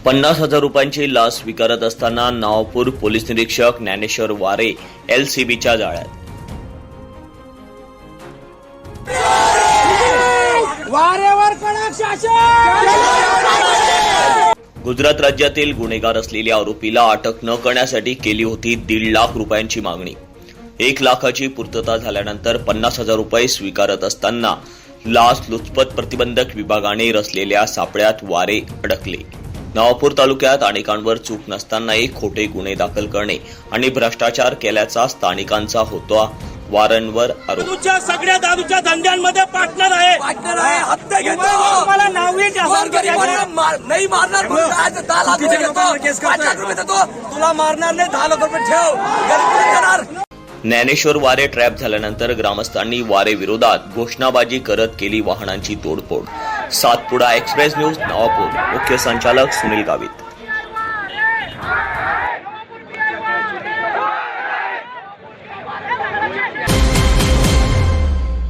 50,000 रुपयांची लाच स्वीकारत असताना नवापूर पोलीस निरीक्षक ज्ञानेश्वर वारे LCBच्या जाळ्यात। गुजरात राज्यातील गुन्हेगार असलेल्या आरोपीला अटक न करण्यासाठी केली होती 1.5 लाख रुपयांची मागणी। 1 लाखाची पूर्तता झाल्यानंतर 50,000 रुपये स्वीकारत असताना लाचलुचपत प्रतिबंधक विभागाने रचलेल्या सापळ्यात वारे अडकले। नवापूर तालुक्यात अनेकांवर चूक नसतानाही खोटे गुन्हे दाखल करणे आणि भ्रष्टाचार केल्याचा स्थानिकांचा होता वारंवार आरोप। दारूच्या सगळ्या दारूच्या धंद्यांमध्ये पार्टनर आहे हप्ते घेतो मला नावही नाही मारणार म्हणून 10 लाख रुपये घेतो 5 लाख रुपये देतो तुला मारणार नाही 10 लाख रुपये ठेव। ज्ञानेश्वर वारे ट्रॅप झाल्यानंतर ग्रामस्थांनी वारे विरोधात घोषणाबाजी करत केली वाहनांची तोडफोड। Satpuda express news Navapur. मुख्य संचालक सुनील गावित।